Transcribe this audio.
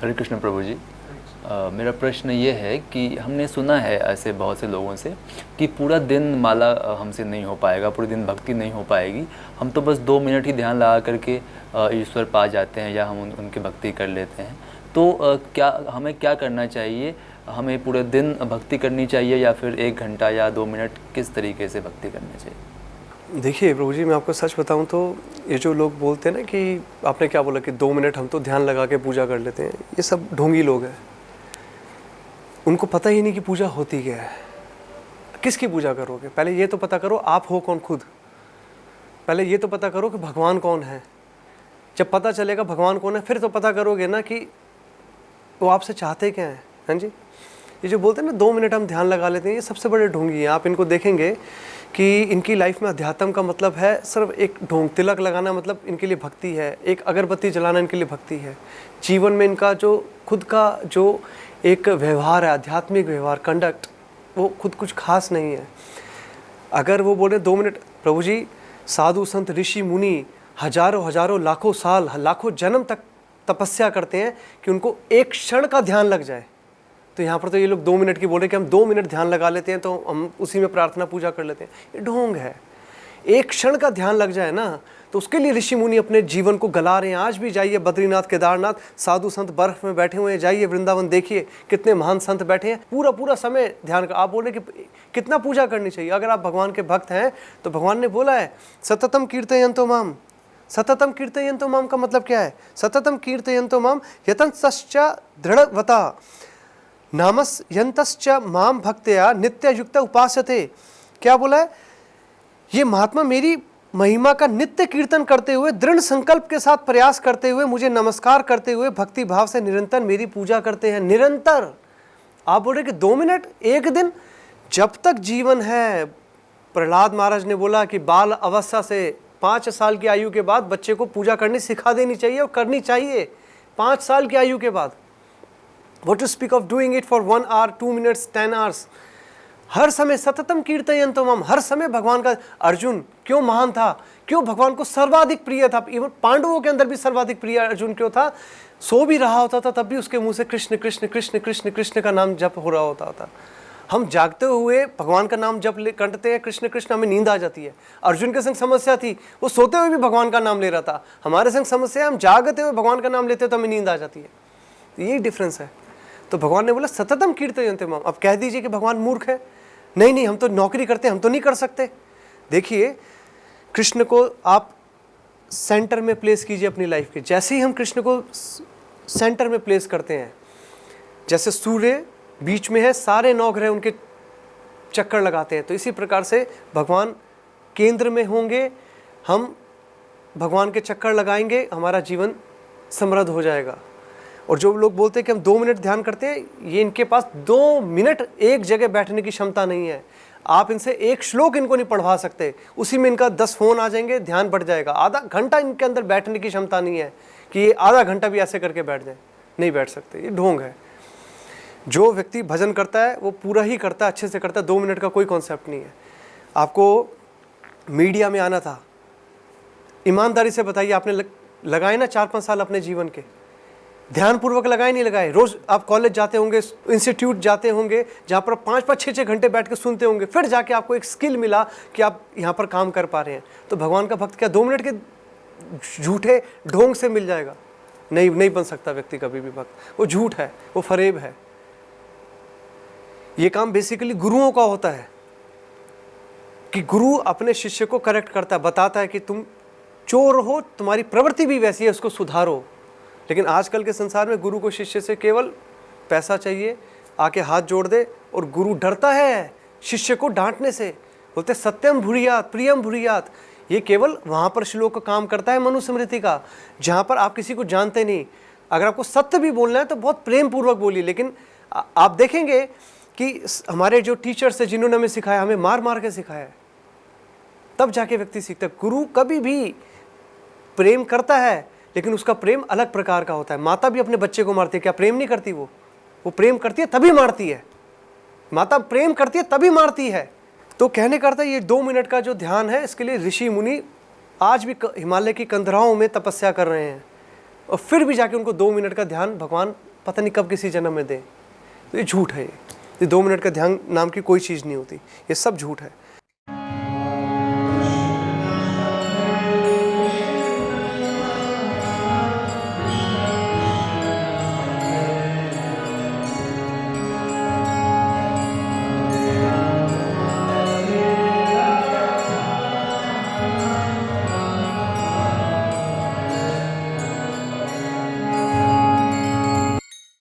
हरे कृष्ण प्रभु जी। मेरा प्रश्न ये है कि हमने सुना है ऐसे बहुत से लोगों से कि पूरा दिन माला हमसे नहीं हो पाएगा, पूरे दिन भक्ति नहीं हो पाएगी, हम तो बस 2 मिनट ही ध्यान लगा करके ईश्वर पा जाते हैं या हम उनकी भक्ति कर लेते हैं। तो क्या हमें क्या करना चाहिए? हमें पूरे दिन भक्ति करनी चाहिए या फिर 1 घंटा या 2 मिनट, किस तरीके से भक्ति करनी चाहिए? देखिए प्रभु जी, मैं आपको सच बताऊं तो ये जो लोग बोलते हैं ना कि आपने क्या बोला कि 2 मिनट हम तो ध्यान लगा के पूजा कर लेते हैं, ये सब ढोंगी लोग हैं। उनको पता ही नहीं कि पूजा होती क्या है। किसकी पूजा करोगे? पहले ये तो पता करो आप हो कौन खुद। पहले ये तो पता करो कि भगवान कौन है। जब पता चलेगा भगवान कौन है फिर तो पता करोगे ना कि वो आपसे चाहते क्या हैं। हाँ जी, ये जो बोलते हैं ना 2 मिनट हम ध्यान लगा लेते हैं, ये सबसे बड़े ढोंगी हैं। आप इनको देखेंगे कि इनकी लाइफ में अध्यात्म का मतलब है सिर्फ एक ढोंग। तिलक लगाना मतलब इनके लिए भक्ति है, एक अगरबत्ती जलाना इनके लिए भक्ति है। जीवन में इनका जो खुद का जो एक व्यवहार है, आध्यात्मिक व्यवहार, कंडक्ट, वो खुद कुछ खास नहीं है। अगर वो बोले 2 मिनट, प्रभु जी साधु संत ऋषि मुनि हजारों हजारों लाखों साल लाखों जन्म तक तपस्या करते हैं कि उनको एक क्षण का ध्यान लग जाए। तो यहाँ पर तो ये लोग 2 मिनट की बोल रहे हैं कि हम 2 मिनट ध्यान लगा लेते हैं तो हम उसी में प्रार्थना पूजा कर लेते हैं। ये ढोंग है। एक क्षण का ध्यान लग जाए ना तो उसके लिए ऋषि मुनि अपने जीवन को गला रहे हैं। आज भी जाइए बद्रीनाथ, केदारनाथ, साधु संत बर्फ में बैठे हुए हैं। जाइए वृंदावन, देखिए कितने महान संत बैठे हैं, पूरा पूरा समय ध्यान का। आप बोल रहे कि कितना पूजा करनी चाहिए? अगर आप भगवान के भक्त हैं तो भगवान ने बोला है सततम कीर्तयन्तो माम। सततम कीर्तयन्तो माम का मतलब क्या है? सततम कीर्तयन्तो माम यतंसश्च दृढ़वता नामस यंतश्च माम भक्त्या नित्य युक्त उपासते। क्या बोला है? ये महात्मा मेरी महिमा का नित्य कीर्तन करते हुए, दृढ़ संकल्प के साथ प्रयास करते हुए, मुझे नमस्कार करते हुए, भक्ति भाव से निरंतर मेरी पूजा करते हैं। निरंतर। आप बोल रहे कि 2 मिनट एक दिन? जब तक जीवन है। प्रहलाद महाराज ने बोला कि बाल अवस्था से 5 साल की आयु के बाद बच्चे को पूजा करनी सिखा देनी चाहिए, और करनी चाहिए 5 साल की आयु के बाद। What to speak of doing it for 1 hour, 2 minutes, 10 hours? हर समय सततम कीर्तयन्तो माम, हर समय भगवान का। अर्जुन क्यों महान था? क्यों भगवान को सर्वाधिक प्रिय था? इवन पांडवों के अंदर भी सर्वाधिक प्रिय अर्जुन क्यों था? सो भी रहा होता था तब भी उसके मुंह से कृष्ण कृष्ण कृष्ण कृष्ण कृष्ण का नाम जप हो रहा होता था। हम जागते हुए भगवान का नाम जप करते हैं कृष्ण कृष्ण, हमें नींद आ जाती है। अर्जुन के संग समस्या थी, वो सोते हुए भी भगवान का नाम ले रहा था। हमारे संग समस्या है, हम जागते हुए भगवान का नाम लेते हैं तो हमें नींद आ जाती है। यही डिफरेंस है। तो भगवान ने बोला सततम कीर्तयन्ते माम। अब कह दीजिए कि भगवान मूर्ख है। नहीं नहीं, हम तो नौकरी करते हैं, हम तो नहीं कर सकते। देखिए, कृष्ण को आप सेंटर में प्लेस कीजिए अपनी लाइफ के। जैसे ही हम कृष्ण को सेंटर में प्लेस करते हैं, जैसे सूर्य बीच में है, सारे 9 ग्रह उनके चक्कर लगाते हैं, तो इसी प्रकार से भगवान केंद्र में होंगे। हम भगवान के चक्कर लगाएंगे, हमारा जीवन समृद्ध हो जाएगा। और जो लोग बोलते हैं कि हम 2 मिनट ध्यान करते हैं, ये इनके पास 2 मिनट एक जगह बैठने की क्षमता नहीं है। आप इनसे एक श्लोक इनको नहीं पढ़वा सकते, उसी में इनका 10 फोन आ जाएंगे, ध्यान बढ़ जाएगा। आधा घंटा इनके अंदर बैठने की क्षमता नहीं है कि ये आधा घंटा भी ऐसे करके बैठ जाए। नहीं बैठ सकते, ये ढोंग है। जो व्यक्ति भजन करता है वो पूरा ही करता है, अच्छे से करता है। 2 मिनट का कोई कॉन्सेप्ट नहीं है। आपको मीडिया में आना था, ईमानदारी से बताइए, आपने लगाए ना 4-5 साल अपने जीवन के? ध्यानपूर्वक लगाए नहीं लगाए? रोज आप कॉलेज जाते होंगे, इंस्टीट्यूट जाते होंगे, जहाँ पर 5-5, 6-6 घंटे बैठ के सुनते होंगे, फिर जाके आपको एक स्किल मिला कि आप यहाँ पर काम कर पा रहे हैं। तो भगवान का भक्त क्या 2 मिनट के झूठे ढोंग से मिल जाएगा? नहीं, नहीं बन सकता व्यक्ति कभी भी भक्त। वो झूठ है, वो फरेब है। ये काम बेसिकली गुरुओं का होता है कि गुरु अपने शिष्य को करेक्ट करता है, बताता है कि तुम चोर हो, तुम्हारी प्रवृत्ति भी वैसी है, उसको सुधारो। लेकिन आजकल के संसार में गुरु को शिष्य से केवल पैसा चाहिए, आके हाथ जोड़ दे, और गुरु डरता है शिष्य को डांटने से। बोलते सत्यम भूरियात प्रियम भूरियात। ये केवल वहाँ पर श्लोक का काम करता है, मनुस्मृति का, जहाँ पर आप किसी को जानते नहीं। अगर आपको सत्य भी बोलना है तो बहुत प्रेम पूर्वक बोलिए। लेकिन आप देखेंगे कि हमारे जो टीचर्स है, जिन्होंने हमें सिखाया, हमें मार मार के सिखाया है, तब जाके व्यक्ति सीखता है। गुरु कभी भी प्रेम करता है, लेकिन उसका प्रेम अलग प्रकार का होता है। माता भी अपने बच्चे को मारती है, क्या प्रेम नहीं करती? वो प्रेम करती है तभी मारती है। माता प्रेम करती है तभी मारती है। तो कहने का अर्थ है, ये 2 मिनट का जो ध्यान है, इसके लिए ऋषि मुनि आज भी हिमालय की कंदराओं में तपस्या कर रहे हैं, और फिर भी जाके उनको 2 मिनट का ध्यान भगवान पता नहीं कब किसी जन्म में दें। तो ये झूठ है। ये 2 मिनट का ध्यान नाम की कोई चीज़ नहीं होती, ये सब झूठ है।